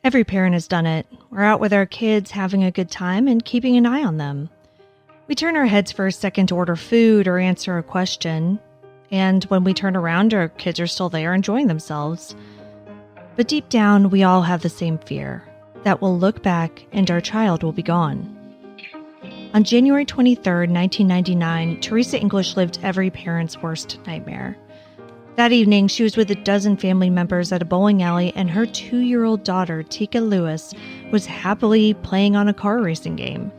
Every parent has done it. We're out with our kids having a good time and keeping an eye on them. We turn our heads for a second to order food or answer a question. And when we turn around, our kids are still there enjoying themselves. But deep down, we all have the same fear, that we'll look back and our child will be gone. On January 23rd, 1999, Theresa English lived every parent's worst nightmare. That evening, she was with a dozen family members at a bowling alley, and her 2-year-old daughter, Teekah Lewis, was happily playing on a car racing game.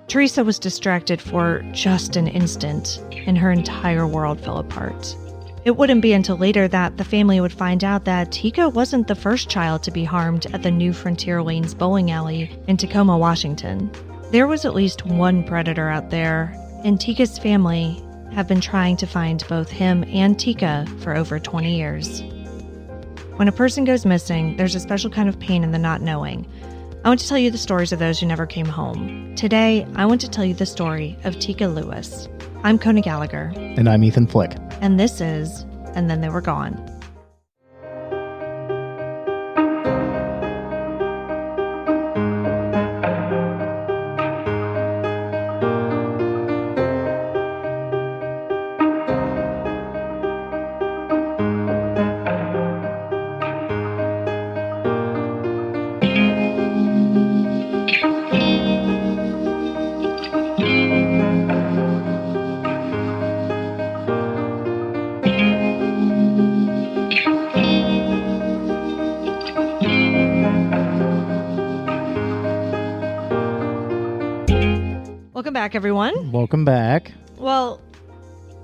Theresa was distracted for just an instant, and her entire world fell apart. It wouldn't be until later that the family would find out that Teekah wasn't the first child to be harmed at the New Frontier Lanes bowling alley in Tacoma, Washington. There was at least one predator out there, and Teekah's family have been trying to find both him and Teekah for over 20 years. When a person goes missing, there's a special kind of pain in the not knowing. I want to tell you the stories of those who never came home. Today, I want to tell you the story of Teekah Lewis. I'm Kona Gallagher. And I'm Ethan Flick. And this is And Then They Were Gone. Welcome back, everyone. Welcome back. Well,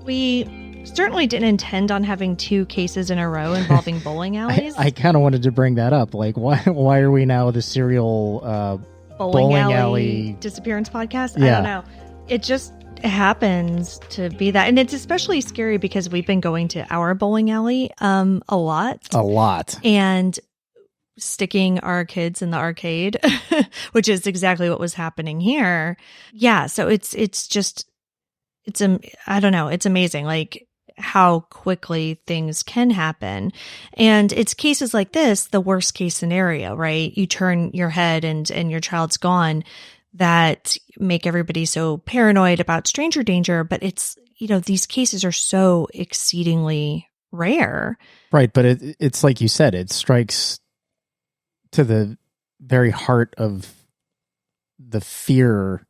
we certainly didn't intend on having 2 cases in a row involving bowling alleys. I kind of wanted to bring that up. Like, why are we now the serial bowling alley disappearance podcast? Yeah. I don't know. It just happens to be that. And it's especially scary because we've been going to our bowling alley a lot. A lot. And sticking our kids in the arcade, which is exactly what was happening here. Yeah, so it's I don't know, it's amazing like how quickly things can happen. And it's cases like this, the worst case scenario, right? You turn your head and your child's gone, that make everybody so paranoid about stranger danger, but it's, these cases are so exceedingly rare. Right, but it's like you said, it strikes to the very heart of the fear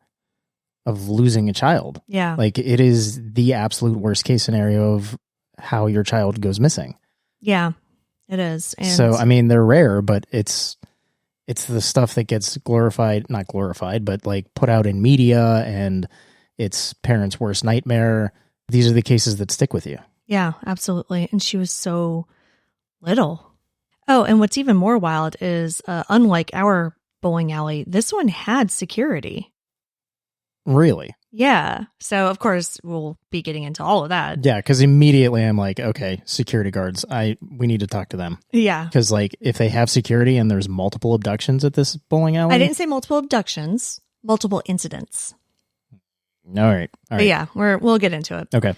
of losing a child. Yeah. Like, it is the absolute worst case scenario of how your child goes missing. Yeah, it is. And so, I mean, they're rare, but it's the stuff that gets not glorified, but like put out in media, and it's parents' worst nightmare. These are the cases that stick with you. Yeah, absolutely. And she was so little. Oh, and what's even more wild is, unlike our bowling alley, this one had security. Really? Yeah. So, of course, we'll be getting into all of that. Yeah, because immediately I'm like, okay, security guards, we need to talk to them. Yeah. Because, like, if they have security and there's multiple abductions at this bowling alley... I didn't say multiple abductions, multiple incidents. All right. But yeah, we'll get into it. Okay.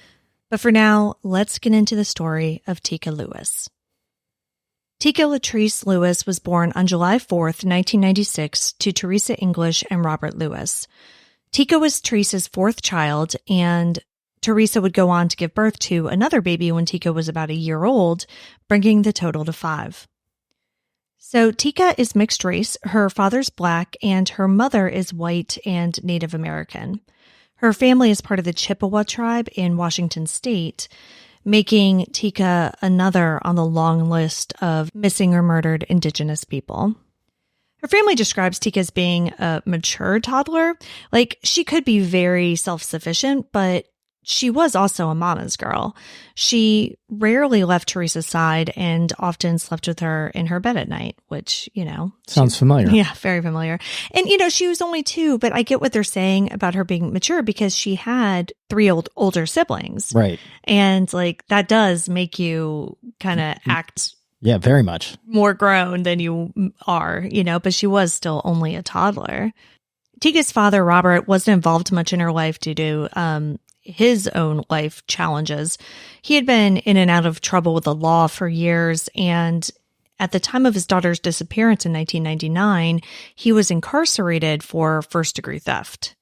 But for now, let's get into the story of Teekah Lewis. Teekah Latrice Lewis was born on July 4th, 1996, to Theresa English and Robert Lewis. Teekah was Theresa's 4th child, and Theresa would go on to give birth to another baby when Teekah was about a year old, bringing the total to 5. So Teekah is mixed race. Her father's Black, and her mother is white and Native American. Her family is part of the Chippewa tribe in Washington State, making Teekah another on the long list of missing or murdered Indigenous people. Her family describes Teekah as being a mature toddler. Like, she could be very self-sufficient, but she was also a mama's girl. She rarely left Theresa's side and often slept with her in her bed at night, which, sounds familiar. Yeah, very familiar. And, she was only 2, but I get what they're saying about her being mature because she had 3 older siblings. Right. And, like, that does make you kind of act... Yeah, very much. More grown than you are, but she was still only a toddler. Teekah's father, Robert, wasn't involved much in her life due to his own life challenges. He had been in and out of trouble with the law for years, and at the time of his daughter's disappearance in 1999, he was incarcerated for first-degree theft.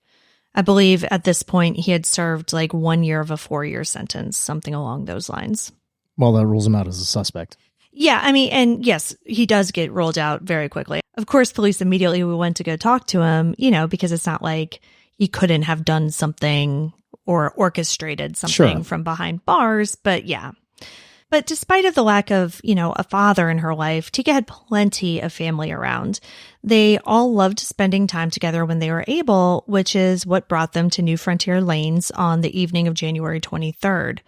I believe at this point he had served like 1 year of a 4-year sentence, something along those lines. Well, that rules him out as a suspect. Yeah, I mean, and yes, he does get ruled out very quickly. Of course, police immediately went to go talk to him, because it's not like he couldn't have done something or orchestrated something from behind bars, but yeah. But despite of the lack of, a father in her life, Teekah had plenty of family around. They all loved spending time together when they were able, which is what brought them to New Frontier Lanes on the evening of January 23rd.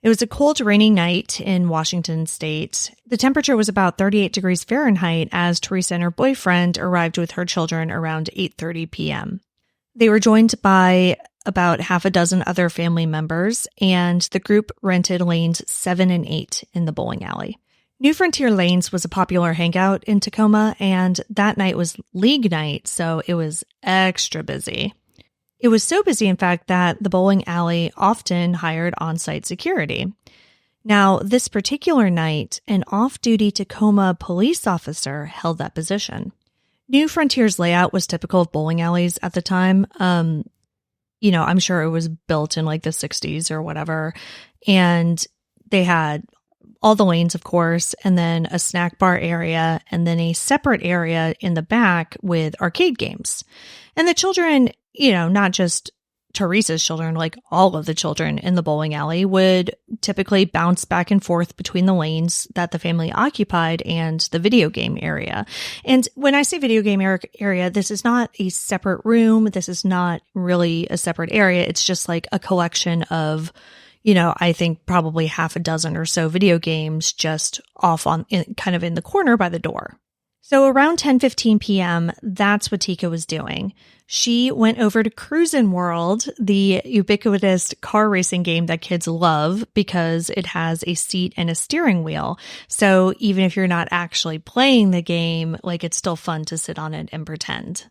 It was a cold, rainy night in Washington state. The temperature was about 38 degrees Fahrenheit as Theresa and her boyfriend arrived with her children around 8:30 p.m. They were joined by about half a dozen other family members, and the group rented lanes 7 and 8 in the bowling alley. New Frontier Lanes was a popular hangout in Tacoma, and that night was league night, so it was extra busy. It was so busy, in fact, that the bowling alley often hired on-site security. Now, this particular night, an off-duty Tacoma police officer held that position. New Frontier's layout was typical of bowling alleys at the time. I'm sure it was built in like the 60s or whatever. And they had all the lanes, of course, and then a snack bar area, and then a separate area in the back with arcade games. And the children, not just Theresa's children, like all of the children in the bowling alley would typically bounce back and forth between the lanes that the family occupied and the video game area. And when I say video game area, this is not a separate room. This is not really a separate area. It's just like a collection of, I think probably half a dozen or so video games just off kind of in the corner by the door. So around 10:15 p.m., that's what Teekah was doing. She went over to Cruisin' World, the ubiquitous car racing game that kids love because it has a seat and a steering wheel. So even if you're not actually playing the game, it's still fun to sit on it and pretend.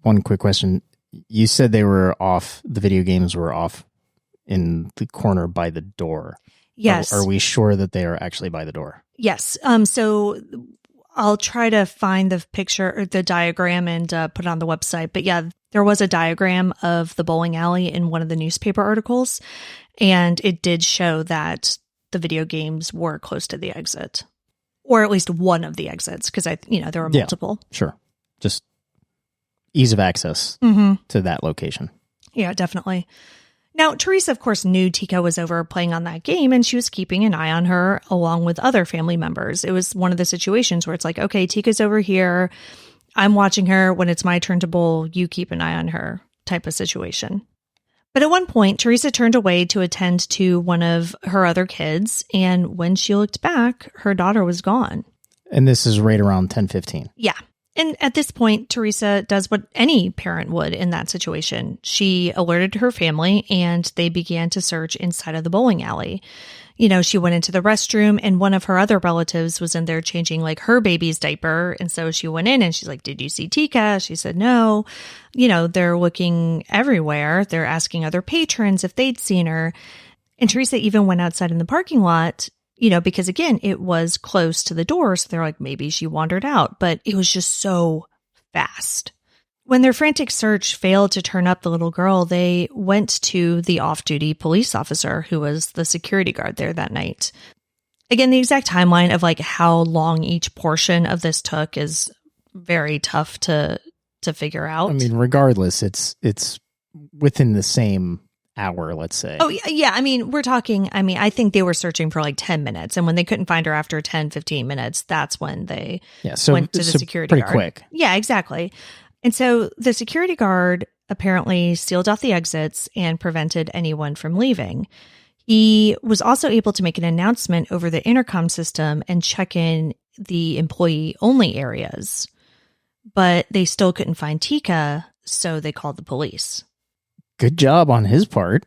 One quick question. You said the video games were off in the corner by the door. Yes. Are we sure that they are actually by the door? Yes. So I'll try to find the picture or the diagram and put it on the website. But yeah, there was a diagram of the bowling alley in one of the newspaper articles, and it did show that the video games were close to the exit, or at least one of the exits, because there were multiple. Yeah, sure. Just ease of access to that location. Yeah, definitely. Now, Theresa, of course, knew Teekah was over playing on that game, and she was keeping an eye on her along with other family members. It was one of the situations where it's like, okay, Teekah's over here. I'm watching her. When it's my turn to bowl, you keep an eye on her type of situation. But at one point, Theresa turned away to attend to one of her other kids, and when she looked back, her daughter was gone. And this is right around 10:15. Yeah. And at this point, Theresa does what any parent would in that situation. She alerted her family, and they began to search inside of the bowling alley. She went into the restroom, and one of her other relatives was in there changing her baby's diaper. And so she went in and she's like, "Did you see Teekah?" She said, "No." They're looking everywhere. They're asking other patrons if they'd seen her. And Theresa even went outside in the parking lot, because again, it was close to the door. So they're like, maybe she wandered out, but it was just so fast. When their frantic search failed to turn up the little girl, they went to the off-duty police officer who was the security guard there that night. Again, the exact timeline of how long each portion of this took is very tough to figure out. I mean, regardless, it's within the same hour, let's say. Oh, yeah. We're talking, I think they were searching for 10 minutes. And when they couldn't find her after 10, 15 minutes, that's when they went to the security guard. Pretty quick. Yeah, exactly. And so the security guard apparently sealed off the exits and prevented anyone from leaving. He was also able to make an announcement over the intercom system and check in the employee-only areas. But they still couldn't find Teekah, so they called the police. Good job on his part.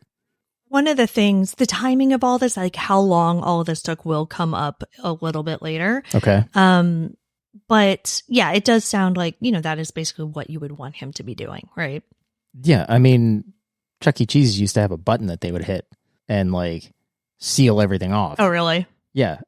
One of the things, the timing of all this, how long all of this took will come up a little bit later. Okay. But yeah, it does sound like, that is basically what you would want him to be doing, right? Yeah. Chuck E. Cheese used to have a button that they would hit and seal everything off. Oh, really? Yeah.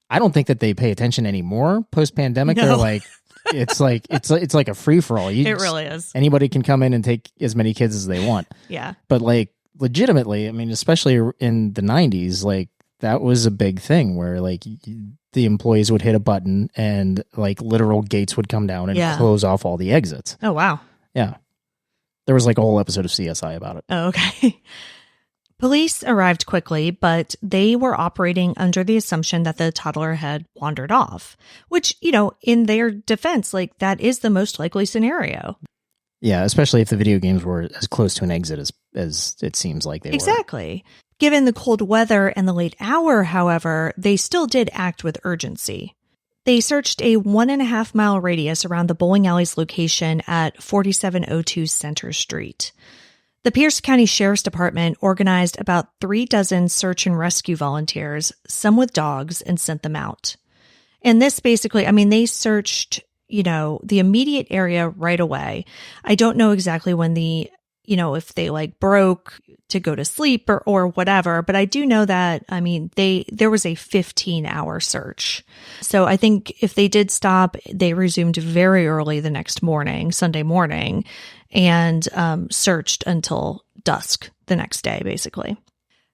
I don't think that they pay attention anymore post-pandemic. No. They're like, it's like a free-for-all. It really is. Anybody can come in and take as many kids as they want. Yeah. But like legitimately, I mean, especially in the 90s, like that was a big thing where like the employees would hit a button and like literal gates would come down and close off all the exits. Oh, wow. Yeah. There was like a whole episode of CSI about it. Oh, okay. Police arrived quickly, but they were operating under the assumption that the toddler had wandered off, which, you know, in their defense, like that is the most likely scenario. Yeah, especially if the video games were as close to an exit as it seems like they were. Exactly. Given the cold weather and the late hour, however, they still did act with urgency. They searched a 1.5 mile radius around the bowling alley's location at 4702 Center Street. The Pierce County Sheriff's Department organized about 36 search and rescue volunteers, some with dogs, and sent them out. And this basically, I mean, they searched, you know, the immediate area right away. I don't know exactly when if they like broke to go to sleep or whatever, but I do know that, I mean, there was a 15-hour search. So I think if they did stop, they resumed very early the next morning, Sunday morning, and searched until dusk the next day, basically.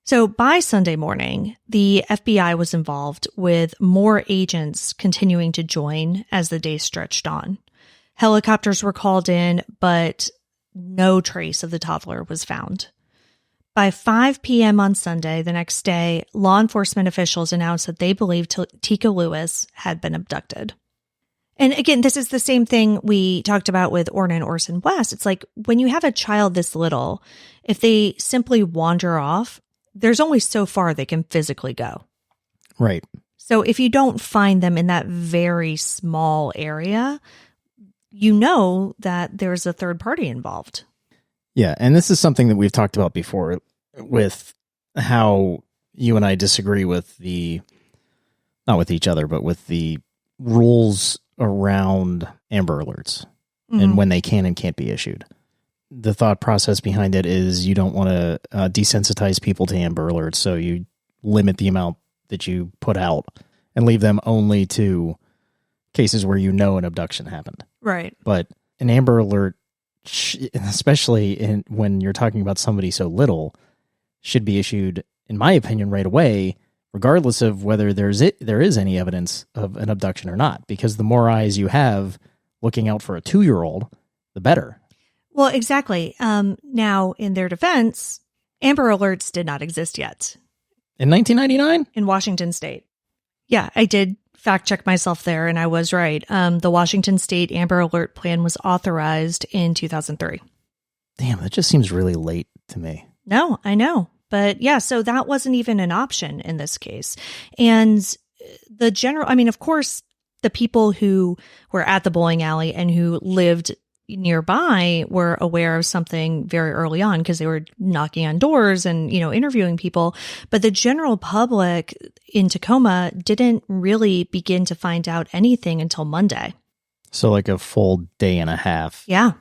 So by Sunday morning, the FBI was involved with more agents continuing to join as the day stretched on. Helicopters were called in, but no trace of the toddler was found. By 5 p.m. on Sunday, the next day, law enforcement officials announced that they believed Teekah Lewis had been abducted. And again, this is the same thing we talked about with Orson West. It's like when you have a child this little, if they simply wander off, there's only so far they can physically go. Right. So if you don't find them in that very small area, you know that there's a third party involved. Yeah, and this is something that we've talked about before with how you and I disagree with not with each other, but with the rules around Amber Alerts and when they can and can't be issued. The thought process behind it is you don't want to desensitize people to Amber Alerts, so you limit the amount that you put out and leave them only to cases where you know an abduction happened. Right. But an Amber Alert, especially when you're talking about somebody so little, should be issued, in my opinion, right away, regardless of whether there is any evidence of an abduction or not, because the more eyes you have looking out for a 2-year-old, the better. Well, exactly. Now, in their defense, Amber Alerts did not exist yet. In 1999? In Washington State. Yeah, I did fact check myself there, and I was right. The Washington State Amber Alert Plan was authorized in 2003. Damn, that just seems really late to me. No, I know. But yeah, so that wasn't even an option in this case. And of course, the people who were at the bowling alley and who lived nearby were aware of something very early on because they were knocking on doors and, interviewing people. But the general public in Tacoma didn't really begin to find out anything until Monday. So like a full day and a half. Yeah.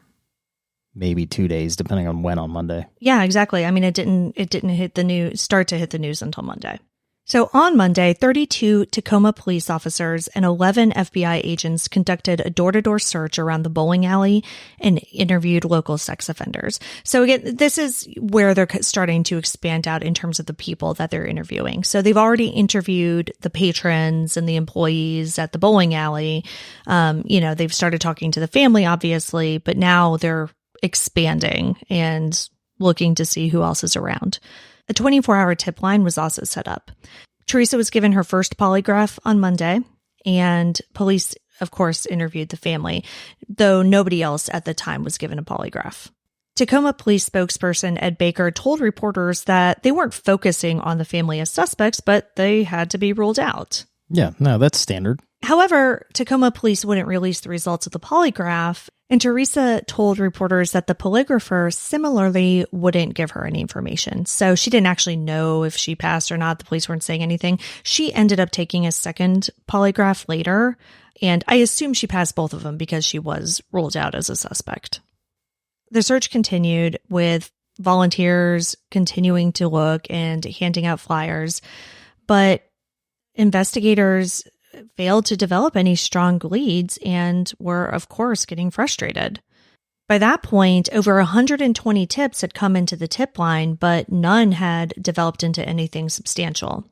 Maybe 2 days, depending on when on Monday. Yeah, exactly. I mean, it didn't start to hit the news until Monday. So on Monday, 32 Tacoma police officers and 11 FBI agents conducted a door-to-door search around the bowling alley and interviewed local sex offenders. So again, this is where they're starting to expand out in terms of the people that they're interviewing. So they've already interviewed the patrons and the employees at the bowling alley. They've started talking to the family, obviously, but now they're expanding and looking to see who else is around. A 24-hour tip line was also set up. Theresa was given her first polygraph on Monday, and police, of course, interviewed the family, though nobody else at the time was given a polygraph. Tacoma police spokesperson Ed Baker told reporters that they weren't focusing on the family as suspects, but they had to be ruled out. Yeah, no, that's standard. However, Tacoma police wouldn't release the results of the polygraph, and Theresa told reporters that the polygrapher similarly wouldn't give her any information. So she didn't actually know if she passed or not. The police weren't saying anything. She ended up taking a second polygraph later, and I assume she passed both of them because she was ruled out as a suspect. The search continued with volunteers continuing to look and handing out flyers, but investigators failed to develop any strong leads and were, of course, getting frustrated. By that point, over 120 tips had come into the tip line, but none had developed into anything substantial.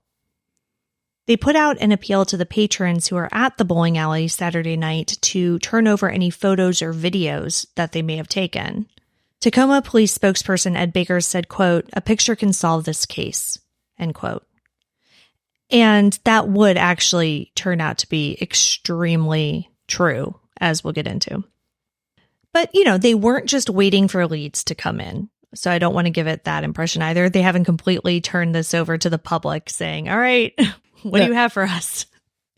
They put out an appeal to the patrons who were at the bowling alley Saturday night to turn over any photos or videos that they may have taken. Tacoma police spokesperson Ed Baker said, quote, "A picture can solve this case," end quote. And that would actually turn out to be extremely true, as we'll get into. But, they weren't just waiting for leads to come in. So I don't want to give it that impression either. They haven't completely turned this over to the public saying, all right, what do you have for us?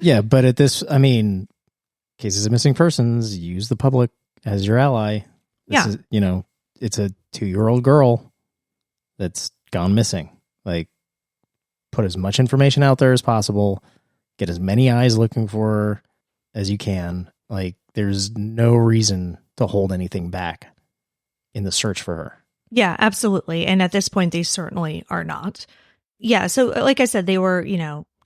Yeah, but at this, cases of missing persons, use the public as your ally. This is, it's a 2-year-old girl that's gone missing. Like, put as much information out there as possible. Get as many eyes looking for her as you can. Like, there's no reason to hold anything back in the search for her. Yeah, absolutely. And at this point, they certainly are not. Yeah, so like I said, they were,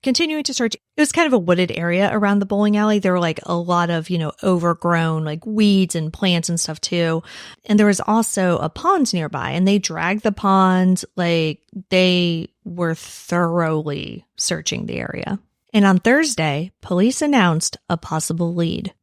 continuing to search. It was kind of a wooded area around the bowling alley. There were like a lot of, overgrown like weeds and plants and stuff too. And there was also a pond nearby, and they dragged the pond. Like, they were thoroughly searching the area. And on Thursday, police announced a possible lead.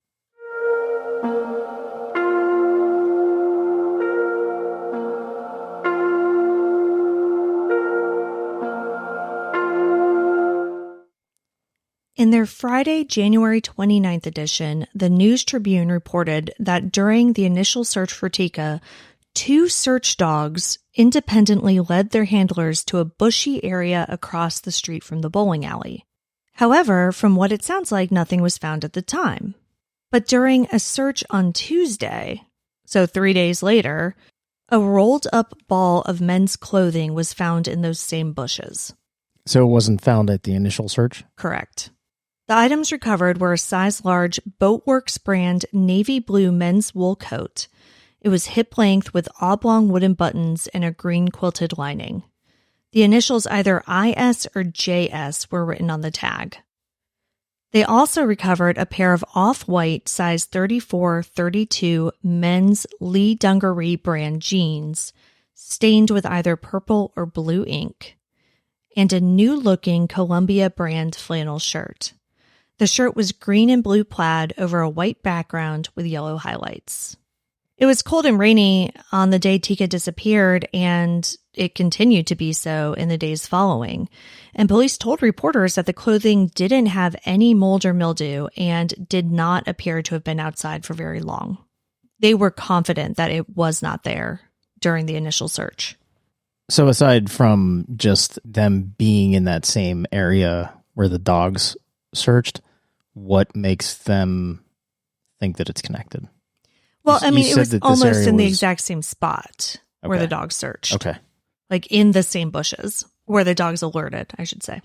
In their Friday, January 29th edition, the News Tribune reported that during the initial search for Teekah, 2 search dogs independently led their handlers to a bushy area across the street from the bowling alley. However, from what it sounds like, nothing was found at the time. But during a search on Tuesday, so 3 days later, a rolled up ball of men's clothing was found in those same bushes. So it wasn't found at the initial search? Correct. The items recovered were a size large Boatworks brand navy blue men's wool coat. It was hip length with oblong wooden buttons and a green quilted lining. The initials either IS or JS were written on the tag. They also recovered a pair of off-white size 34-32 men's Lee Dungaree brand jeans, stained with either purple or blue ink, and a new-looking Columbia brand flannel shirt. The shirt was green and blue plaid over a white background with yellow highlights. It was cold and rainy on the day Teekah disappeared, and it continued to be so in the days following. And police told reporters that the clothing didn't have any mold or mildew and did not appear to have been outside for very long. They were confident that it was not there during the initial search. So aside from just them being in that same area where the dogs searched, what makes them think that it's connected? Well, it was almost in the exact same spot where the dogs searched. Okay. Like in the same bushes where the dogs alerted, I should say.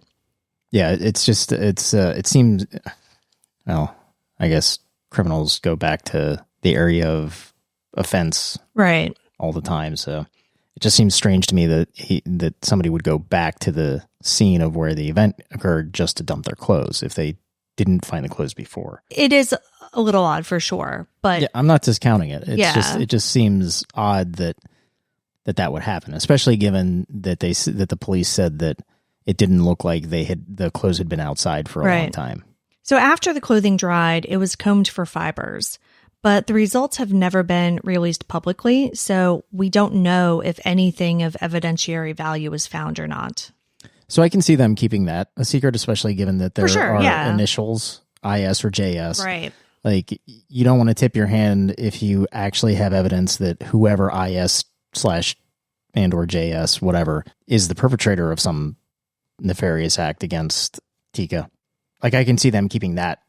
Yeah, it seems, well, I guess criminals go back to the area of offense right all the time. So it just seems strange to me that somebody would go back to the scene of where the event occurred just to dump their clothes if they didn't find the clothes before. It is a little odd for sure, but yeah, I'm not discounting it. It just seems odd that would happen, especially given that the police said that it didn't look like the clothes had been outside for a long time. So after the clothing dried, it was combed for fibers, but the results have never been released publicly, so we don't know if anything of evidentiary value was found or not. So I can see them keeping that a secret, especially given that there are initials, IS or JS. Right. Like, you don't want to tip your hand if you actually have evidence that whoever IS / and or JS, whatever, is the perpetrator of some nefarious act against Teekah. Like, I can see them keeping that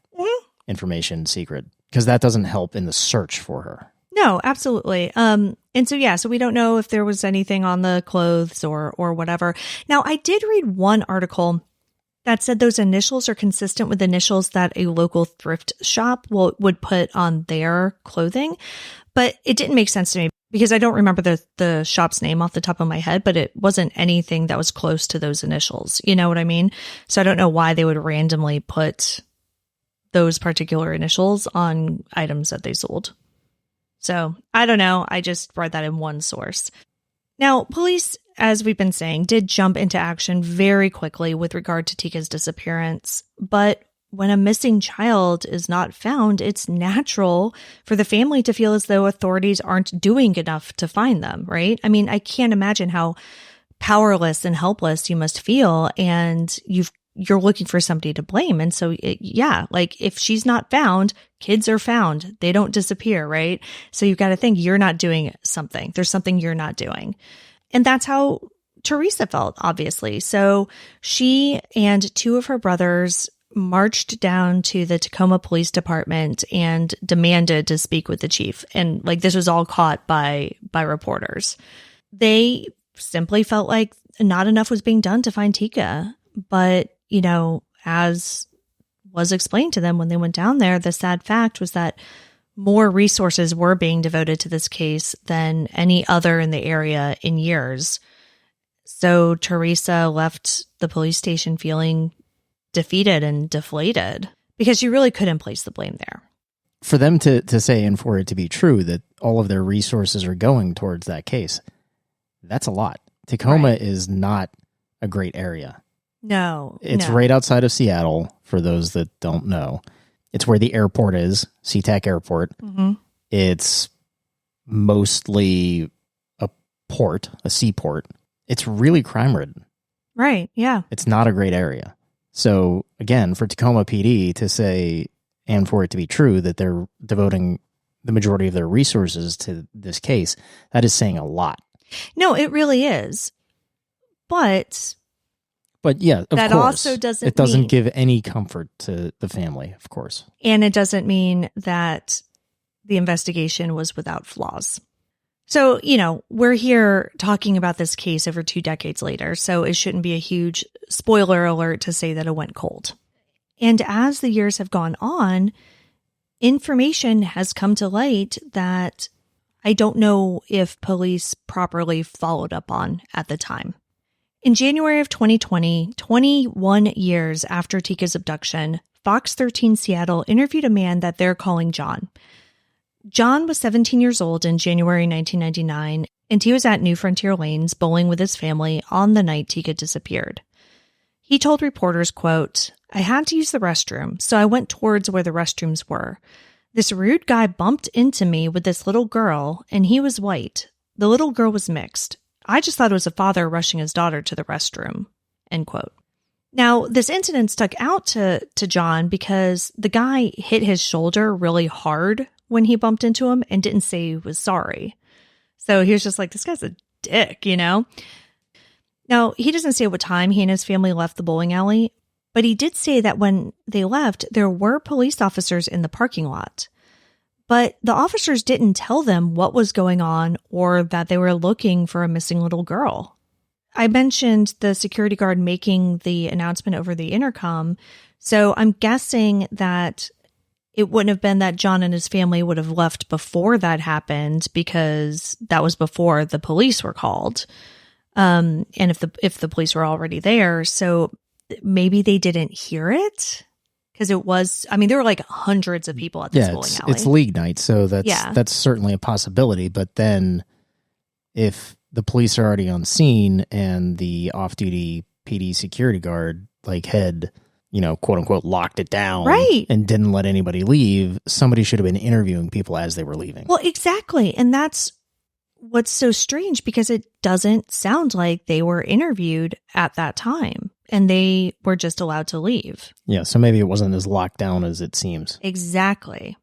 information secret because that doesn't help in the search for her. No, absolutely. And so we don't know if there was anything on the clothes or whatever. Now, I did read one article That said, those initials are consistent with initials that a local thrift shop would put on their clothing. But it didn't make sense to me because I don't remember the shop's name off the top of my head, but it wasn't anything that was close to those initials. You know what I mean? So I don't know why they would randomly put those particular initials on items that they sold. So I don't know. I just read that in one source. Now, police, as we've been saying, did jump into action very quickly with regard to Teekah's disappearance. But when a missing child is not found, it's natural for the family to feel as though authorities aren't doing enough to find them, right? I mean, I can't imagine how powerless and helpless you must feel, and you're looking for somebody to blame. And so, like if she's not found, kids are found. They don't disappear, right? So you've got to think you're not doing something. There's something you're not doing. And that's how Theresa felt, obviously. So she and two of her brothers marched down to the Tacoma Police Department and demanded to speak with the chief. And like this was all caught by reporters. They simply felt like not enough was being done to find Teekah. But, as was explained to them when they went down there, the sad fact was that more resources were being devoted to this case than any other in the area in years. So Theresa left the police station feeling defeated and deflated because she really couldn't place the blame there. For them to say, and for it to be true, that all of their resources are going towards that case, that's a lot. Tacoma is not a great area. No. It's right outside of Seattle, for those that don't know. It's where the airport is, SeaTac Airport. Mm-hmm. It's mostly a port, a seaport. It's really crime-ridden. Right, yeah. It's not a great area. So, again, for Tacoma PD to say, and for it to be true, that they're devoting the majority of their resources to this case, that is saying a lot. No, it really is. But yeah, of that course, also doesn't it doesn't mean, give any comfort to the family, of course. And it doesn't mean that the investigation was without flaws. So, we're here talking about this case over 2 decades later, so it shouldn't be a huge spoiler alert to say that it went cold. And as the years have gone on, information has come to light that I don't know if police properly followed up on at the time. In January of 2020, 21 years after Teekah's abduction, Fox 13 Seattle interviewed a man that they're calling John. John was 17 years old in January 1999, and he was at New Frontier Lanes bowling with his family on the night Teekah disappeared. He told reporters, quote, "I had to use the restroom, so I went towards where the restrooms were. This rude guy bumped into me with this little girl, and he was white. The little girl was mixed. I just thought it was a father rushing his daughter to the restroom," end quote. Now, this incident stuck out to John because the guy hit his shoulder really hard when he bumped into him and didn't say he was sorry. So he was just like, this guy's a dick, Now, he doesn't say what time he and his family left the bowling alley, but he did say that when they left, there were police officers in the parking lot. But the officers didn't tell them what was going on or that they were looking for a missing little girl. I mentioned the security guard making the announcement over the intercom, so I'm guessing that it wouldn't have been that John and his family would have left before that happened because that was before the police were called. And if the police were already there, so maybe they didn't hear it. Because there were like hundreds of people at this bowling alley. It's league night, so that's certainly a possibility. But then if the police are already on scene and the off-duty PD security guard had, quote unquote, locked it down right, and didn't let anybody leave, somebody should have been interviewing people as they were leaving. Well, exactly. And that's what's so strange because it doesn't sound like they were interviewed at that time. And they were just allowed to leave. Yeah, so maybe it wasn't as locked down as it seems. Exactly.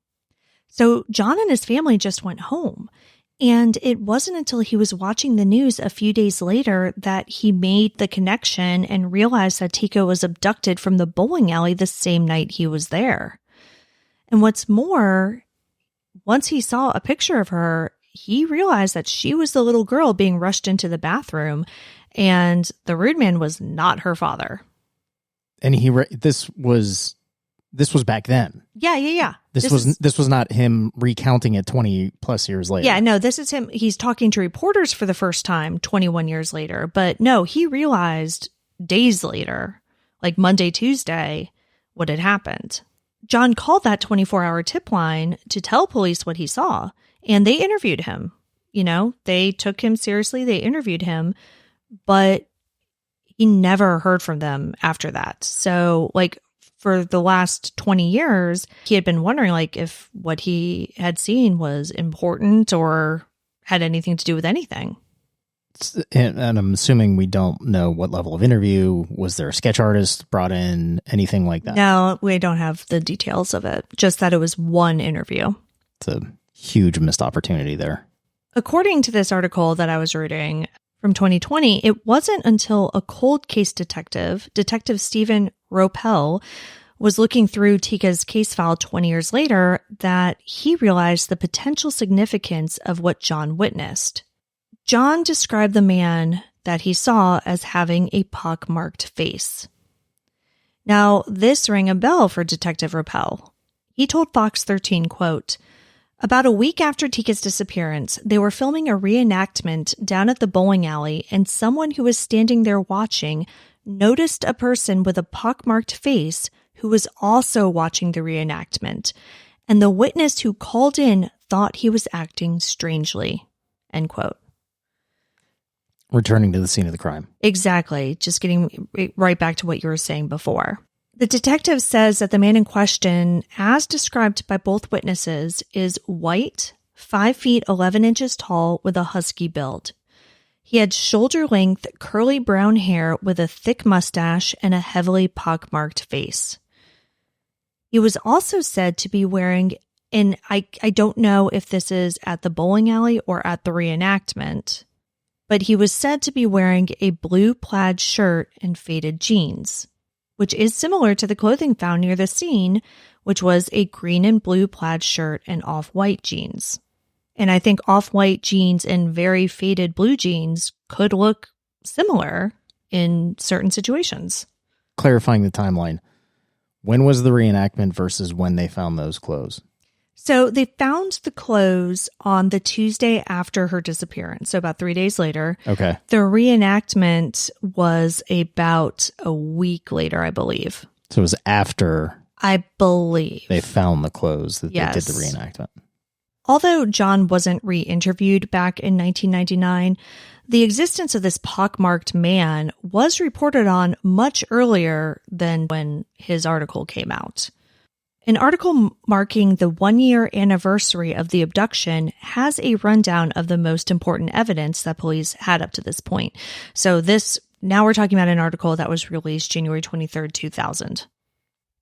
So John and his family just went home. And it wasn't until he was watching the news a few days later that he made the connection and realized that Teekah was abducted from the bowling alley the same night he was there. And what's more, once he saw a picture of her, he realized that she was the little girl being rushed into the bathroom, and the rude man was not her father. And this was back then. Yeah. This was not him recounting it 20 plus years later. Yeah, no, this is him. He's talking to reporters for the first time 21 years later. But no, he realized days later, like Monday, Tuesday, what had happened. John called that 24-hour tip line to tell police what he saw, and they interviewed him. They took him seriously. They interviewed him, but he never heard from them after that. So, for the last 20 years, he had been wondering, if what he had seen was important or had anything to do with anything. And I'm assuming we don't know what level of interview. Was there a sketch artist brought in? Anything like that? No, we don't have the details of it. Just that it was one interview. It's a huge missed opportunity there. According to this article that I was reading from 2020, it wasn't until a cold case detective, Detective Stephen Ropel, was looking through Teekah's case file 20 years later that he realized the potential significance of what John witnessed. John described the man that he saw as having a pockmarked face. Now, this rang a bell for Detective Ropel. He told Fox 13, quote, "About a week after Teekah's disappearance, they were filming a reenactment down at the bowling alley, and someone who was standing there watching noticed a person with a pockmarked face who was also watching the reenactment, and the witness who called in thought he was acting strangely." End quote. Returning to the scene of the crime. Exactly. Just getting right back to what you were saying before. The detective says that the man in question, as described by both witnesses, is white, 5 feet 11 inches tall with a husky build. He had shoulder-length, curly brown hair with a thick mustache and a heavily pockmarked face. He was also said to be wearing, and I don't know if this is at the bowling alley or at the reenactment, but he was said to be wearing a blue plaid shirt and faded jeans, which is similar to the clothing found near the scene, which was a green and blue plaid shirt and off-white jeans. And I think off-white jeans and very faded blue jeans could look similar in certain situations. Clarifying the timeline. When was the reenactment versus when they found those clothes? So they found the clothes on the Tuesday after her disappearance, so about 3 days later. Okay. The reenactment was about a week later, I believe. So it was after, I believe, they found the clothes that Yes. they did the reenactment. Although John wasn't re-interviewed back in 1999, the existence of this pockmarked man was reported on much earlier than when his article came out. An article marking the 1-year anniversary of the abduction has a rundown of the most important evidence that police had up to this point. So now we're talking about an article that was released January 23rd, 2000.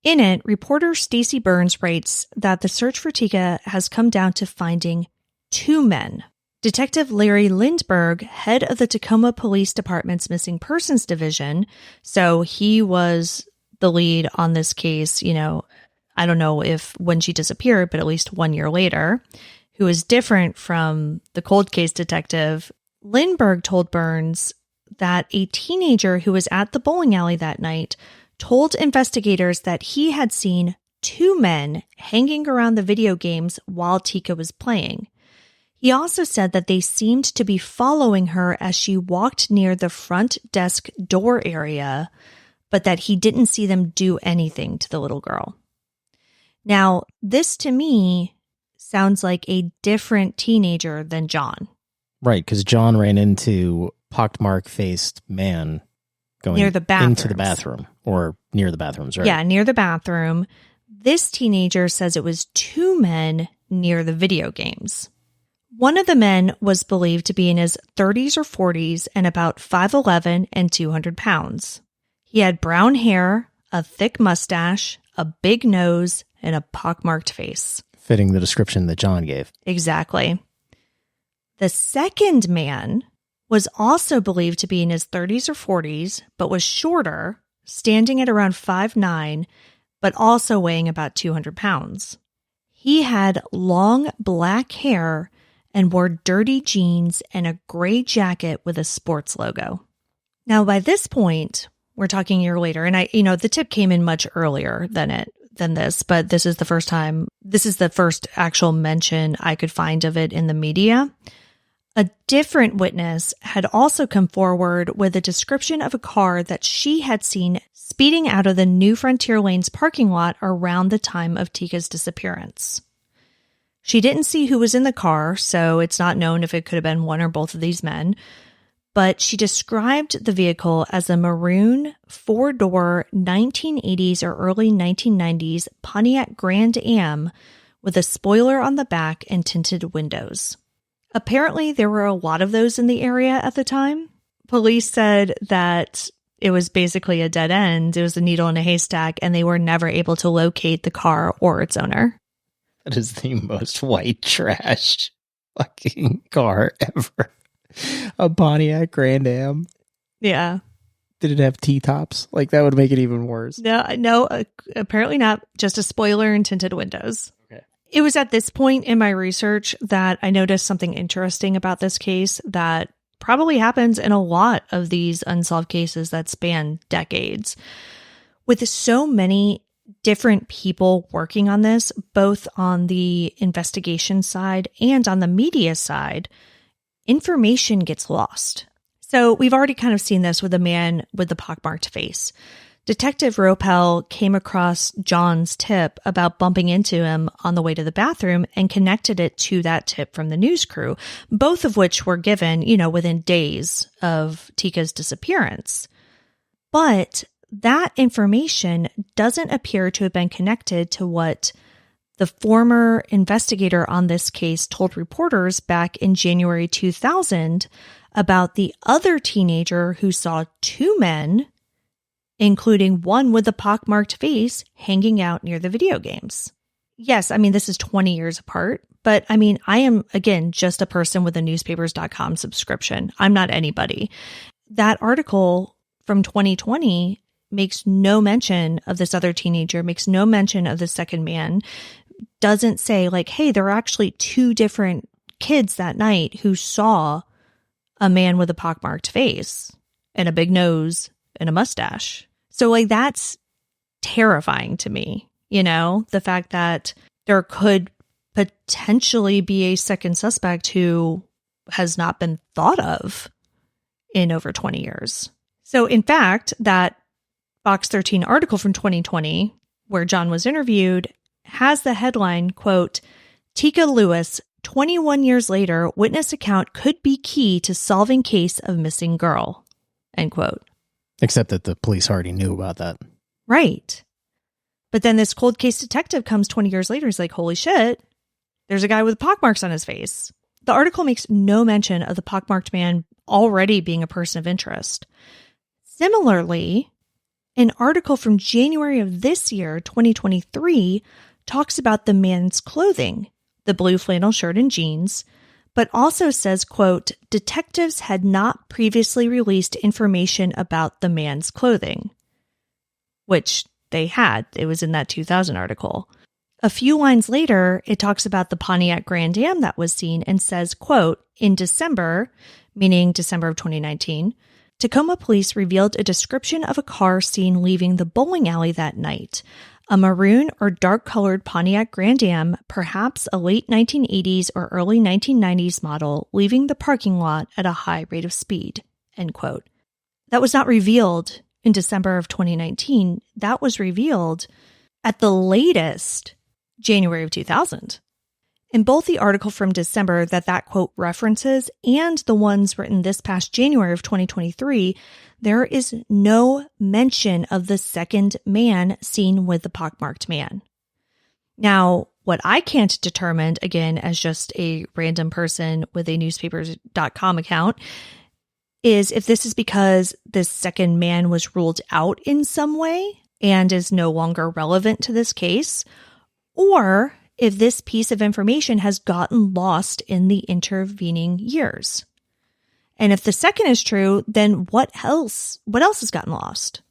In it, reporter Stacey Burns writes that the search for Teekah has come down to finding 2 men. Detective Larry Lindbergh, head of the Tacoma Police Department's Missing Persons Division, so he was the lead on this case, I don't know if when she disappeared, but at least 1 year later, who is different from the cold case detective. Lindbergh told Burns that a teenager who was at the bowling alley that night told investigators that he had seen 2 men hanging around the video games while Teekah was playing. He also said that they seemed to be following her as she walked near the front desk door area, but that he didn't see them do anything to the little girl. Now, this to me sounds like a different teenager than John. Right, because John ran into pockmark-faced man going near the into the bathroom, or near the bathrooms, right? Yeah, near the bathroom. This teenager says it was 2 men near the video games. One of the men was believed to be in his 30s or 40s and about 5'11" and 200 pounds. He had brown hair, a thick mustache, a big nose, and a pockmarked face. Fitting the description that John gave. Exactly. The second man was also believed to be in his 30s or 40s, but was shorter, standing at around 5'9", but also weighing about 200 pounds. He had long black hair and wore dirty jeans and a gray jacket with a sports logo. Now, by this point, We're talking a year later. And the tip came in much earlier than this, but this is the first actual mention I could find of it in the media. A different witness had also come forward with a description of a car that she had seen speeding out of the New Frontier Lanes parking lot around the time of Teekah's disappearance. She didn't see who was in the car, so it's not known if it could have been one or both of these men, but she described the vehicle as a maroon, four-door, 1980s or early 1990s Pontiac Grand Am with a spoiler on the back and tinted windows. Apparently, there were a lot of those in the area at the time. Police said that it was basically a dead end. It was a needle in a haystack, and they were never able to locate the car or its owner. That is the most white trash fucking car ever. A Pontiac Grand Am. Yeah. Did it have T-tops? Like, that would make it even worse. No, apparently not. Just a spoiler and tinted windows. Okay. It was at this point in my research that I noticed something interesting about this case that probably happens in a lot of these unsolved cases that span decades. With so many different people working on this, both on the investigation side and on the media side, information gets lost. So we've already kind of seen this with the man with the pockmarked face. Detective Ropel came across John's tip about bumping into him on the way to the bathroom and connected it to that tip from the news crew, both of which were given, within days of Teekah's disappearance. But that information doesn't appear to have been connected to what the former investigator on this case told reporters back in January 2000 about the other teenager who saw two men, including one with a pockmarked face, hanging out near the video games. Yes, this is 20 years apart, but I am, again, just a person with a newspapers.com subscription. I'm not anybody. That article from 2020 makes no mention of this other teenager, makes no mention of the second man, doesn't say like, hey, there are actually two different kids that night who saw a man with a pockmarked face and a big nose and a mustache. So like, that's terrifying to me, the fact that there could potentially be a second suspect who has not been thought of in over 20 years. So in fact, that Box 13 article from 2020, where John was interviewed, has the headline, quote, Teekah Lewis, 21 years later, witness account could be key to solving case of missing girl, end quote. Except that the police already knew about that. Right. But then this cold case detective comes 20 years later. He's like, holy shit, there's a guy with pockmarks on his face. The article makes no mention of the pockmarked man already being a person of interest. Similarly, an article from January of this year, 2023, talks about the man's clothing, the blue flannel shirt and jeans, but also says, quote, detectives had not previously released information about the man's clothing, which they had. It was in that 2000 article. A few lines later, it talks about the Pontiac Grand Am that was seen and says, quote, in December, meaning December of 2019, Tacoma police revealed a description of a car seen leaving the bowling alley that night. A maroon or dark-colored Pontiac Grand Am, perhaps a late 1980s or early 1990s model, leaving the parking lot at a high rate of speed, end quote. That was not revealed in December of 2019. That was revealed at the latest January of 2000. In both the article from December that quote references and the ones written this past January of 2023, there is no mention of the second man seen with the pockmarked man. Now, what I can't determine, again, as just a random person with a newspapers.com account, is if this is because this second man was ruled out in some way and is no longer relevant to this case, or if this piece of information has gotten lost in the intervening years. And if the second is true, then what else has gotten lost?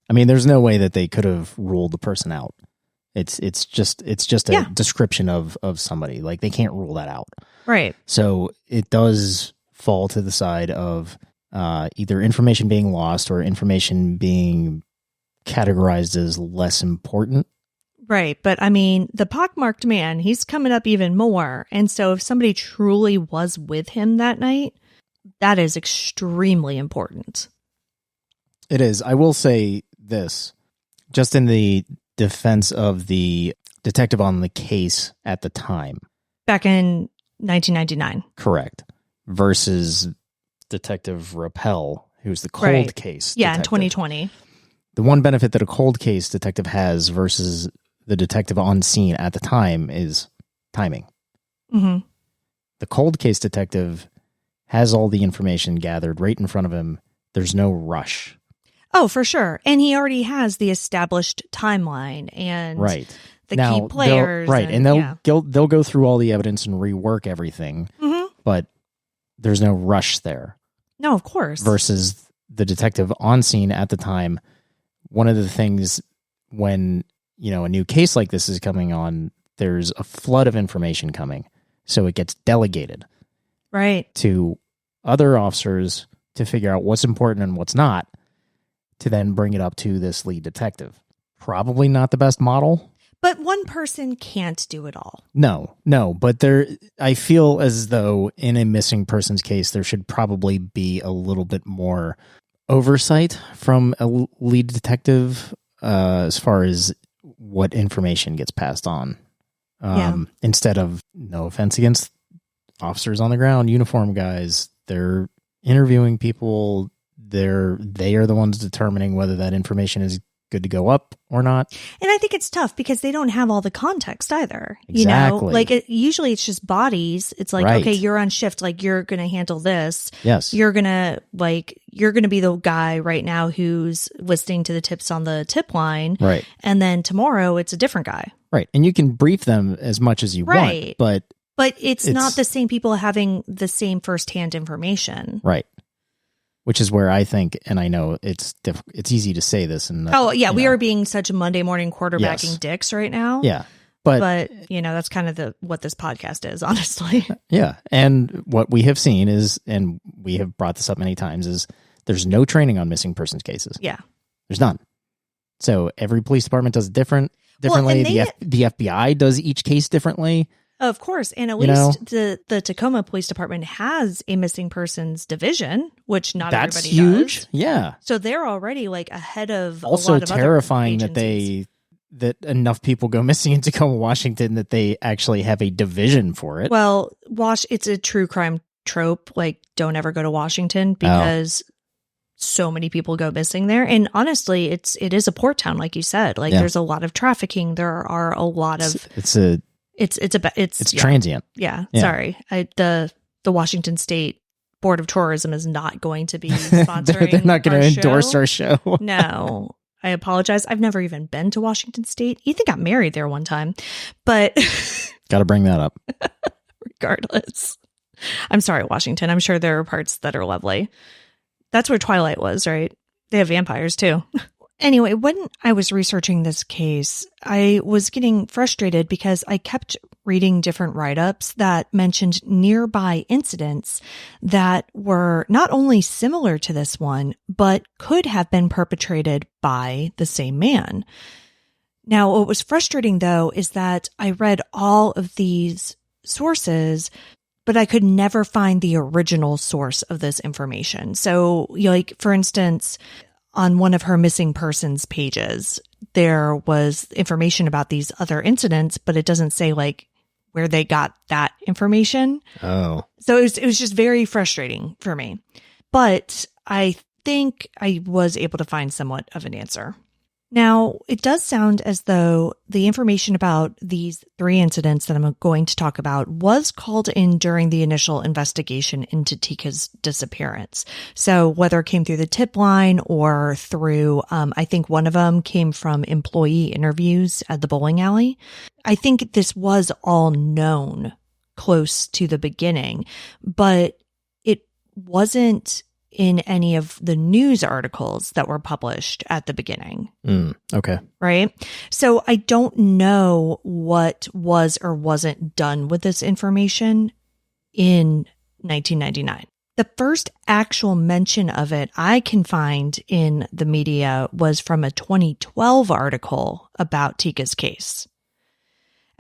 I mean, there's no way that they could have ruled the person out. It's just a description of somebody. Like, they can't rule that out. Right. So it does fall to the side of either information being lost or information being categorized as less important. Right. But I mean, the pockmarked man, he's coming up even more. And so if somebody truly was with him that night, that is extremely important. It is. I will say this, just in the defense of the detective on the case at the time. Back in 1999. Correct. Versus Detective Rappel, who's the cold case detective. Yeah, in 2020. The one benefit that a cold case detective has versus the detective on scene at the time is timing. Mm-hmm. The cold case detective has all the information gathered right in front of him. There's no rush. Oh, for sure. And he already has the established timeline and the key players. And they'll go through all the evidence and rework everything. Mm-hmm. But there's no rush there. No, of course. Versus the detective on scene at the time. One of the things when, a new case like this is coming on, there's a flood of information coming. So it gets delegated. Right. To other officers to figure out what's important and what's not, to then bring it up to this lead detective. Probably not the best model. But one person can't do it all. No. But I feel as though in a missing persons case, there should probably be a little bit more oversight from a lead detective as far as what information gets passed on. Instead of, no offense against officers on the ground, uniform guys, they're interviewing people. They are the ones determining whether that information is good to go up or not. And I think it's tough because they don't have all the context either. Exactly. Like usually it's just bodies. It's like, right. Okay, you're on shift. Like, you're going to handle this. Yes. You're going to be the guy right now who's listening to the tips on the tip line. Right. And then tomorrow it's a different guy. Right. And you can brief them as much as you want, but it's not the same people having the same firsthand information. Right. Which is where I think, and I know it's easy to say this. And we are being such Monday morning quarterbacking dicks right now. Yeah. But that's kind of what this podcast is, honestly. Yeah. And what we have seen is, and we have brought this up many times, is there's no training on missing persons cases. Yeah. There's none. So every police department does it differently. The FBI does each case differently. Of course. And at least the Tacoma Police Department has a missing persons division, which not That's everybody huge. does. Yeah. So they're already ahead of also a lot of terrifying other agencies. that enough people go missing in Tacoma, Washington that they actually have a division for it. Well, it's a true crime trope. Like, don't ever go to Washington because so many people go missing there. And honestly, it is a port town, like you said. Like, there's a lot of trafficking. There are a lot of It's transient. Yeah. Sorry. The Washington State Board of Tourism is not going to be sponsoring. They're not going to endorse our show. No. I apologize. I've never even been to Washington State. Ethan got married there one time, but got to bring that up. Regardless. I'm sorry, Washington. I'm sure there are parts that are lovely. That's where Twilight was, right? They have vampires too. Anyway, when I was researching this case, I was getting frustrated because I kept reading different write-ups that mentioned nearby incidents that were not only similar to this one, but could have been perpetrated by the same man. Now, what was frustrating, though, is that I read all of these sources, but I could never find the original source of this information. So, like, for instance, on one of her missing persons pages, there was information about these other incidents, but it doesn't say where they got that information. Oh. So it was just very frustrating for me. But I think I was able to find somewhat of an answer. Now, it does sound as though the information about these 3 incidents that I'm going to talk about was called in during the initial investigation into Teekah's disappearance. So whether it came through the tip line or through, I think one of them came from employee interviews at the bowling alley. I think this was all known close to the beginning, but it wasn't in any of the news articles that were published at the beginning. Okay. Right? So I don't know what was or wasn't done with this information in 1999. The first actual mention of it I can find in the media was from a 2012 article about Teekah's case.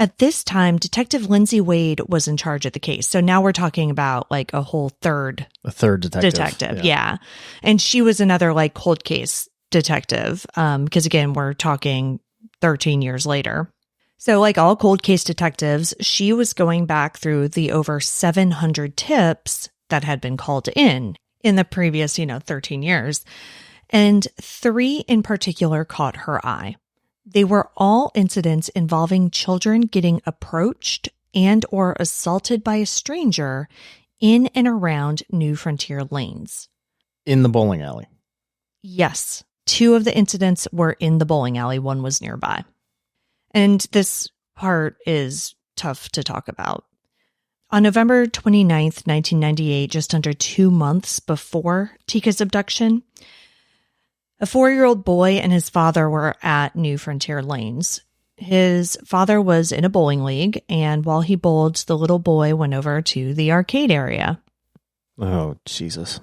At this time, Detective Lindsay Wade was in charge of the case. So now we're talking about like a whole third detective. Yeah. And she was another like cold case detective. Because again, we're talking 13 years later. So like all cold case detectives, she was going back through the over 700 tips that had been called in the previous, 13 years. And 3 in particular caught her eye. They were all incidents involving children getting approached and or assaulted by a stranger in and around New Frontier lanes. In the bowling alley? Yes. 2 of the incidents were in the bowling alley. 1 was nearby. And this part is tough to talk about. On November 29th, 1998, just under 2 months before Teekah's abduction, a 4-year-old boy and his father were at New Frontier Lanes. His father was in a bowling league, and while he bowled, the little boy went over to the arcade area. Oh, Jesus.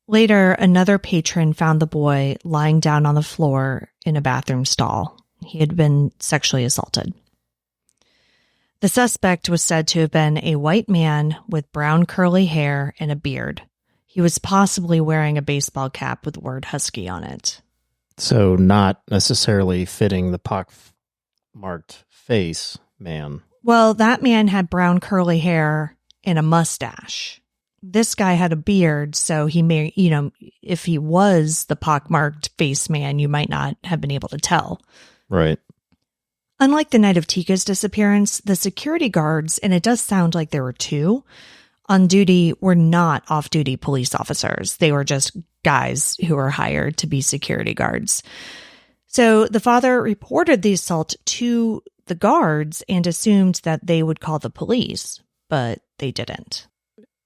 Later, another patron found the boy lying down on the floor in a bathroom stall. He had been sexually assaulted. The suspect was said to have been a white man with brown curly hair and a beard. He was possibly wearing a baseball cap with the word Husky on it. So not necessarily fitting the pock-marked face man. Well, that man had brown curly hair and a mustache. This guy had a beard, so he may, if he was the pockmarked face man, you might not have been able to tell. Right. Unlike the night of Teekah's disappearance, the security guards, and it does sound like there were 2, on duty were not off-duty police officers. They were just guys who were hired to be security guards. So the father reported the assault to the guards and assumed that they would call the police, but they didn't.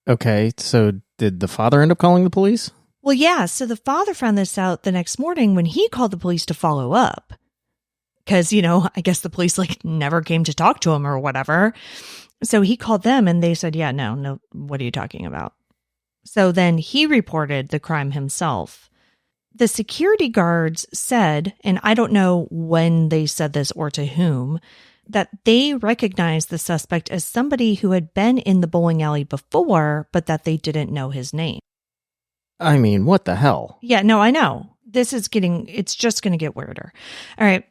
Okay, so did the father end up calling the police? Well, yeah, so the father found this out the next morning when he called the police to follow up. Because, I guess the police never came to talk to him or whatever. So he called them and they said, yeah, no, what are you talking about? So then he reported the crime himself. The security guards said, and I don't know when they said this or to whom, that they recognized the suspect as somebody who had been in the bowling alley before, but that they didn't know his name. I mean, what the hell? Yeah, no, I know. It's just going to get weirder. All right.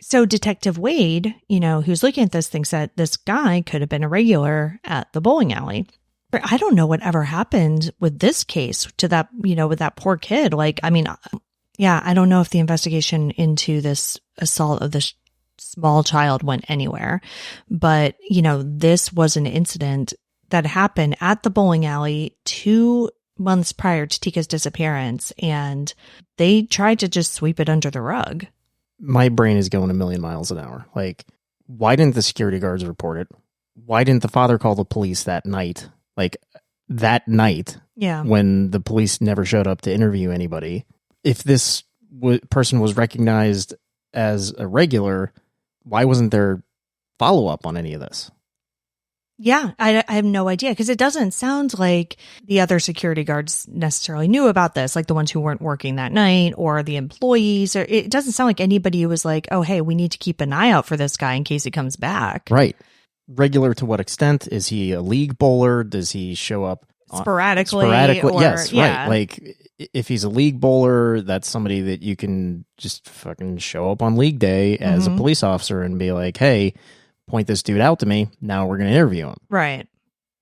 So Detective Wade, who's looking at this, thinks that this guy could have been a regular at the bowling alley. But I don't know what ever happened with this case to that, with that poor kid. I don't know if the investigation into this assault of this small child went anywhere. But, this was an incident that happened at the bowling alley 2 months prior to Teekah's disappearance. And they tried to just sweep it under the rug. My brain is going a million miles an hour. Why didn't the security guards report it? Why didn't the father call the police that night? That night, yeah, when the police never showed up to interview anybody. If this person was recognized as a regular, why wasn't there follow-up on any of this? Yeah, I have no idea, because it doesn't sound like the other security guards necessarily knew about this, like the ones who weren't working that night or the employees. Or it doesn't sound like anybody was like, oh, hey, we need to keep an eye out for this guy in case he comes back. Right. Regular to what extent? Is he a league bowler? Does he show up sporadically? Or, yes, yeah. Right. If he's a league bowler, that's somebody that you can just fucking show up on league day as a police officer and be like, hey, point this dude out to me. Now we're going to interview him. Right.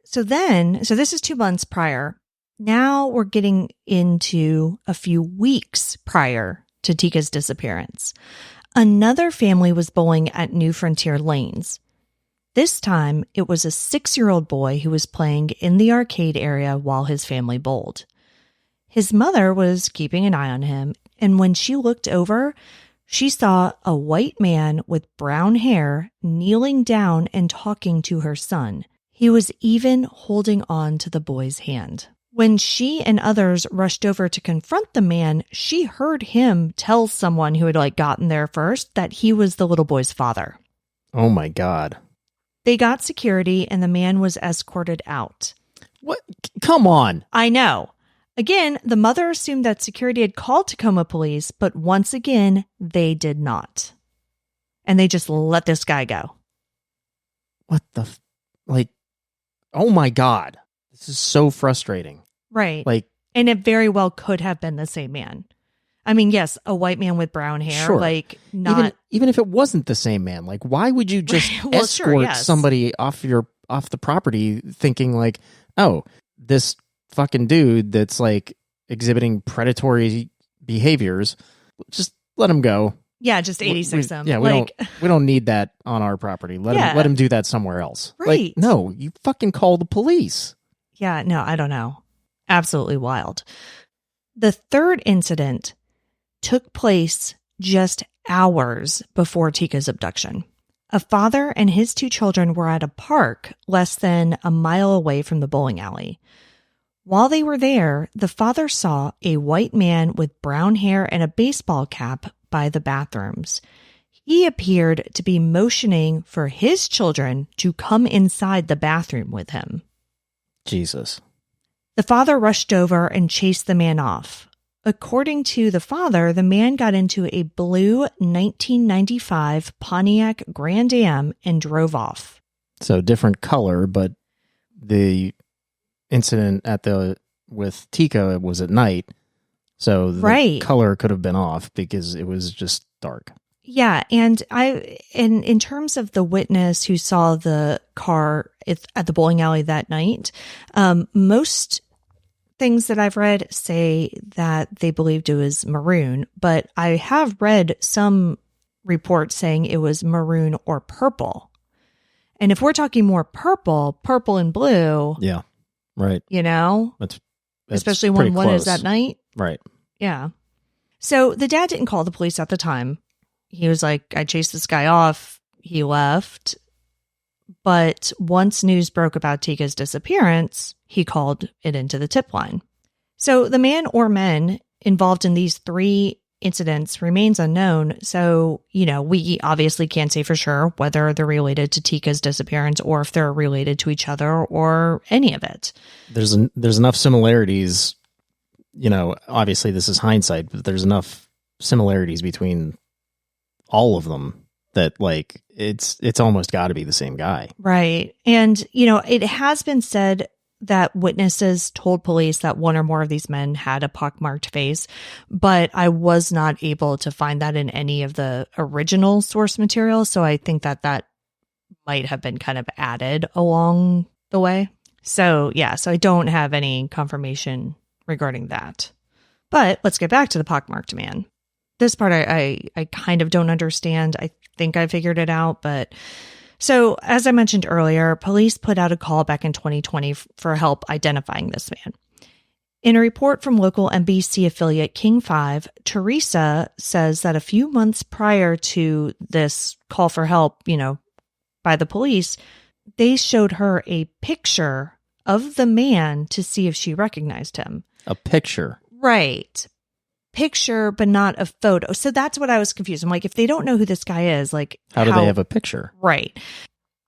So this is 2 months prior. Now we're getting into a few weeks prior to Teekah's disappearance. Another family was bowling at New Frontier Lanes. This time, it was a 6-year-old boy who was playing in the arcade area while his family bowled. His mother was keeping an eye on him, and when she looked over, she saw a white man with brown hair kneeling down and talking to her son. He was even holding on to the boy's hand. When she and others rushed over to confront the man, she heard him tell someone who had gotten there first that he was the little boy's father. Oh my God. They got security and the man was escorted out. What? Come on. I know. Again, the mother assumed that security had called Tacoma police, but once again, they did not. And they just let this guy go. What the... oh my God. This is so frustrating. Right. And it very well could have been the same man. I mean, yes, a white man with brown hair, sure. Not... Even if it wasn't the same man, why would you just escort somebody off the property thinking oh, this fucking dude that's exhibiting predatory behaviors, just let him go. Yeah, just 86 them. Yeah, we don't need that on our property. Let him do that somewhere else. Right. No, you fucking call the police. Yeah, no, I don't know. Absolutely wild. The third incident took place just hours before Teekah's abduction. A father and his 2 children were at a park less than a mile away from the bowling alley. While they were there, the father saw a white man with brown hair and a baseball cap by the bathrooms. He appeared to be motioning for his children to come inside the bathroom with him. Jesus. The father rushed over and chased the man off. According to the father, the man got into a blue 1995 Pontiac Grand Am and drove off. So different color, but the incident with Teekah was at night. So the color could have been off because it was just dark. Yeah, and in terms of the witness who saw the car at the bowling alley that night, most things that I've read say that they believed it was maroon, but I have read some reports saying it was maroon or purple. And if we're talking more purple and blue, yeah, right, that's especially when one is at night, right? Yeah. So the dad didn't call the police at the time. He was like, I chased this guy off. He left. But once news broke about Teekah's disappearance, he called it into the tip line. So the man or men involved in these 3 incidents remains unknown. So, we obviously can't say for sure whether they're related to Teekah's disappearance or if they're related to each other or any of it. There's enough similarities, obviously this is hindsight, but there's enough similarities between all of them that it's almost got to be the same guy. Right. And, it has been said that witnesses told police that one or more of these men had a pockmarked face, but I was not able to find that in any of the original source material. So I think that might have been kind of added along the way. So I don't have any confirmation regarding that. But let's get back to the pockmarked man. This part I kind of don't understand. I think I figured it out, but so as I mentioned earlier, police put out a call back in 2020 for help identifying this man. In a report from local NBC affiliate King 5, Theresa says that a few months prior to this call for help, by the police, they showed her a picture of the man to see if she recognized him. A picture? Right. Picture, but not a photo. So that's what I was confused. I'm like, if they don't know who this guy is, how do they have a picture? Right.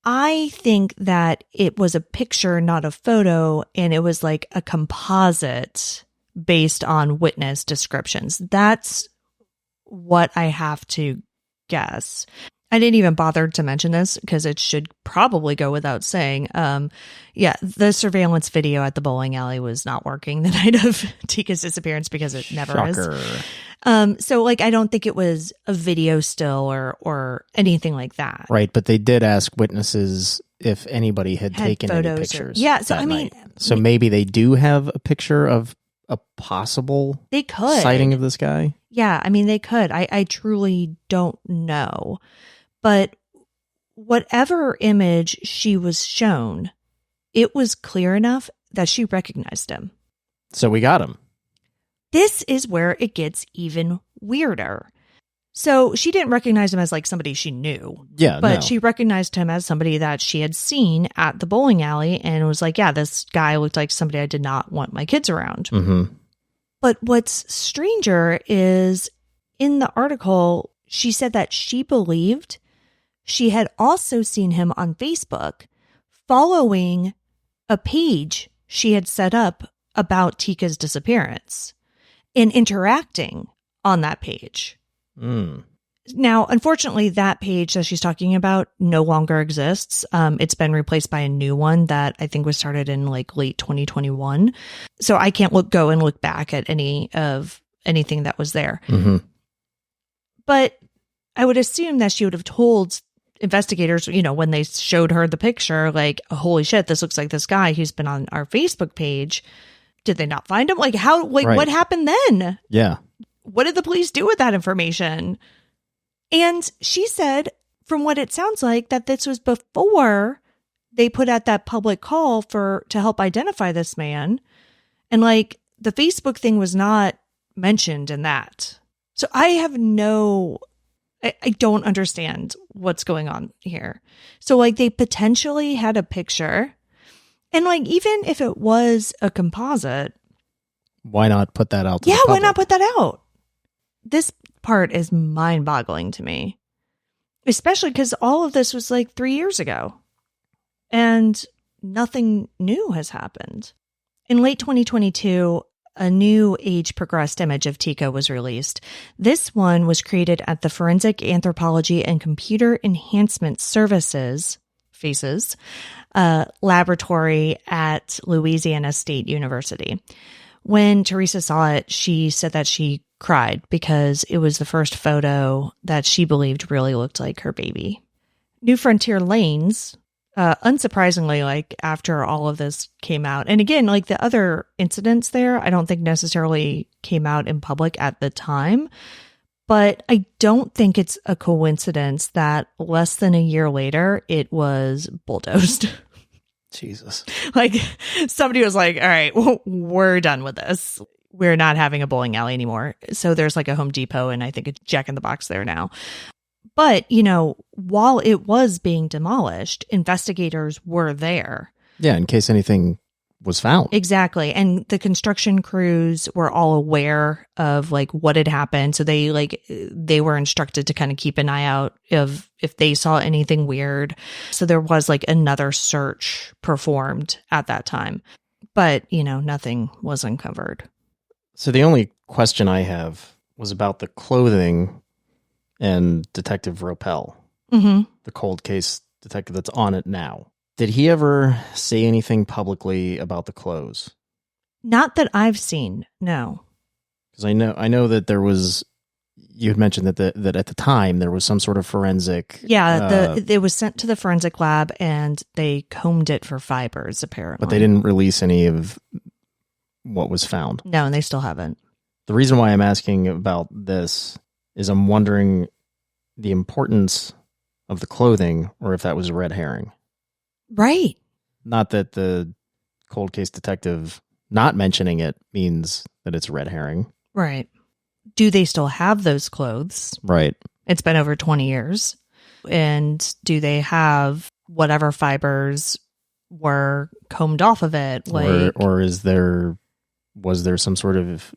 I think that it was a picture, not a photo, and it was a composite based on witness descriptions. That's what I have to guess. I didn't even bother to mention this because it should probably go without saying. The surveillance video at the bowling alley was not working the night of Teekah's disappearance because it never Shocker. is. So I don't think it was a video still or anything like that. Right, but they did ask witnesses if anybody had taken any pictures. So I mean, so maybe they do have a picture of a possible sighting of this guy. Yeah, I mean they could. I truly don't know. But whatever image she was shown, it was clear enough that she recognized him. So we got him. This is where it gets even weirder. So she didn't recognize him as like somebody she knew. Yeah, But no. she recognized him as somebody that she had seen at the bowling alley and was like, yeah, this guy looked like somebody I did not want my kids around. Mm-hmm. But what's stranger is in the article, she said that she believed she had also seen him on Facebook following a page she had set up about Teekah's disappearance and interacting on that page. Mm. Now, unfortunately, that page that she's talking about no longer exists. It's been replaced by a new one that I think was started in like late 2021. So I can't go and look back at anything that was there. Mm-hmm. But I would assume that she would have told investigators, when they showed her the picture, like, oh, holy shit, this looks like this guy who's been on our Facebook page. Did they not find him? Like, how, like, Right. What happened then? Yeah. What did the police do with that information? And she said, from what it sounds like, that this was before they put out that public call to help identify this man. And like the Facebook thing was not mentioned in that. So I don't understand what's going on here. So like they potentially had a picture, and like even if it was a composite, Why not put that out to the why public? not put that out? This part is mind-boggling to me, especially because all of this was like 3 years ago and nothing new has happened. In late 2022, a new age-progressed image of Teekah was released. This one was created at the Forensic Anthropology and Computer Enhancement Services FACES laboratory at Louisiana State University. When Theresa saw it, she said that she cried because it was the first photo that she believed really looked like her baby. New Frontier Lanes, unsurprisingly, like after all of this came out, and again, like the other incidents there, I don't think necessarily came out in public at the time, but I don't think it's a coincidence that less than a year later, it was bulldozed. Jesus. Like somebody was like, all right, well, we're done with this. We're not having a bowling alley anymore. So there's like a Home Depot and I think a Jack in the Box there now. But, while it was being demolished, investigators were there. Yeah, in case anything was found. Exactly. And the construction crews were all aware of like what had happened. So they were instructed to kind of keep an eye out of if they saw anything weird. So there was like another search performed at that time. But, nothing was uncovered. So the only question I have was about the clothing and Detective Ropel, the cold case detective that's on it now. Did he ever say anything publicly about the clothes? Not that I've seen, no. Because I know that there was. You had mentioned that at the time there was some sort of forensic. Yeah, it was sent to the forensic lab and they combed it for fibers, apparently. But they didn't release any of what was found. No, and they still haven't. The reason why I'm asking about this is I'm wondering the importance of the clothing, or if that was a red herring. Right. Not that the cold case detective not mentioning it means that it's a red herring. Right. Do they still have those clothes? Right. It's been over 20 years. And do they have whatever fibers were combed off of it? Like, or was there some sort of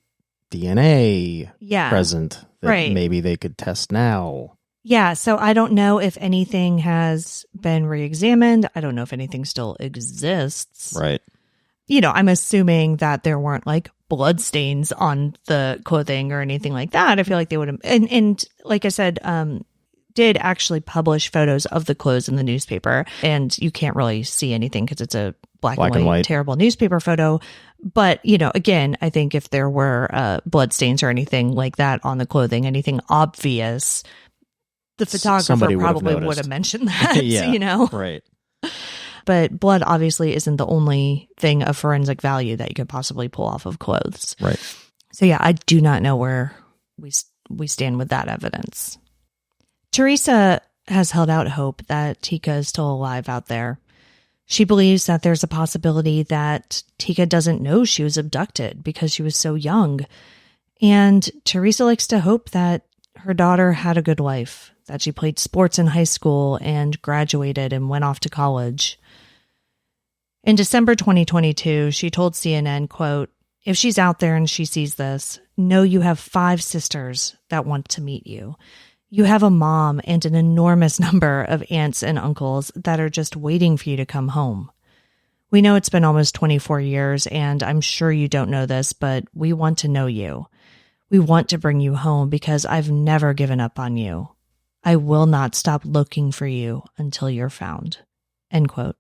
DNA present that maybe they could test now? Yeah, so I don't know if anything has been re-examined. I don't know if anything still exists. Right. I'm assuming that there weren't like blood stains on the clothing or anything like that. I feel like they would have, and like I said, did actually publish photos of the clothes in the newspaper, and you can't really see anything because it's a black and white, terrible newspaper photo. But, again, I think if there were blood stains or anything like that on the clothing, anything obvious, the photographer probably would have mentioned that, yeah, right. But blood obviously isn't the only thing of forensic value that you could possibly pull off of clothes. Right. So yeah, I do not know where we stand with that evidence. Theresa has held out hope that Teekah is still alive out there. She believes that there's a possibility that Teekah doesn't know she was abducted because she was so young. And Theresa likes to hope that her daughter had a good life, that she played sports in high school and graduated and went off to college. In December 2022, she told CNN, quote, "If she's out there and she sees this, know you have 5 sisters that want to meet you. You have a mom and an enormous number of aunts and uncles that are just waiting for you to come home. We know it's been almost 24 years, and I'm sure you don't know this, but we want to know you. We want to bring you home because I've never given up on you. I will not stop looking for you until you're found." End quote.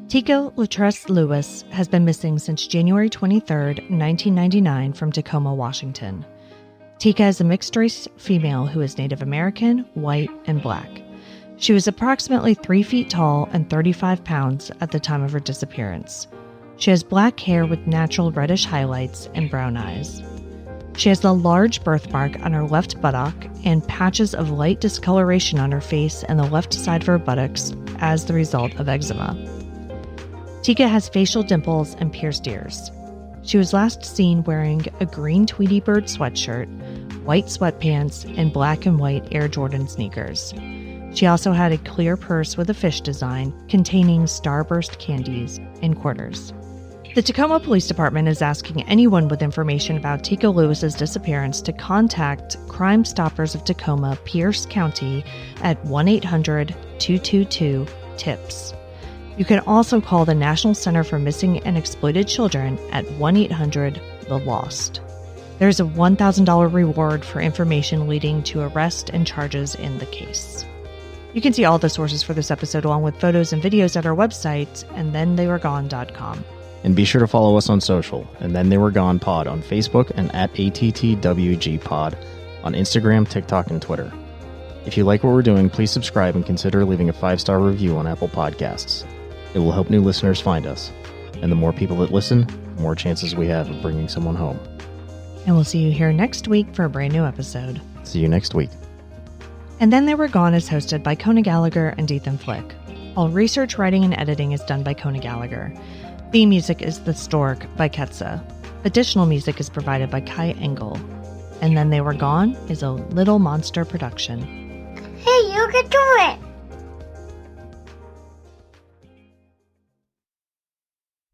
Teekah Lewis has been missing since January 23, 1999 from Tacoma, Washington. Teekah is a mixed-race female who is Native American, white, and black. She was approximately 3 feet tall and 35 pounds at the time of her disappearance. She has black hair with natural reddish highlights and brown eyes. She has a large birthmark on her left buttock and patches of light discoloration on her face and the left side of her buttocks as the result of eczema. Teekah has facial dimples and pierced ears. She was last seen wearing a green Tweety Bird sweatshirt, white sweatpants, and black and white Air Jordan sneakers. She also had a clear purse with a fish design containing Starburst candies and quarters. The Tacoma Police Department is asking anyone with information about Teekah Lewis's disappearance to contact Crime Stoppers of Tacoma, Pierce County at 1-800-222-TIPS. You can also call the National Center for Missing and Exploited Children at 1-800-THE-LOST. There's a $1,000 reward for information leading to arrest and charges in the case. You can see all the sources for this episode along with photos and videos at our website, andthentheyweregone.com. And be sure to follow us on social, and Then They Were Gone Pod on Facebook and at ATTWG Pod on Instagram, TikTok, and Twitter. If you like what we're doing, please subscribe and consider leaving a 5-star review on Apple Podcasts. It will help new listeners find us. And the more people that listen, the more chances we have of bringing someone home. And we'll see you here next week for a brand new episode. See you next week. And Then They Were Gone is hosted by Kona Gallagher and Ethan Flick. All research, writing, and editing is done by Kona Gallagher. Theme music is The Stork by Ketsa. Additional music is provided by Kai Engel. And Then They Were Gone is a Little Monster production. Hey, you can do it!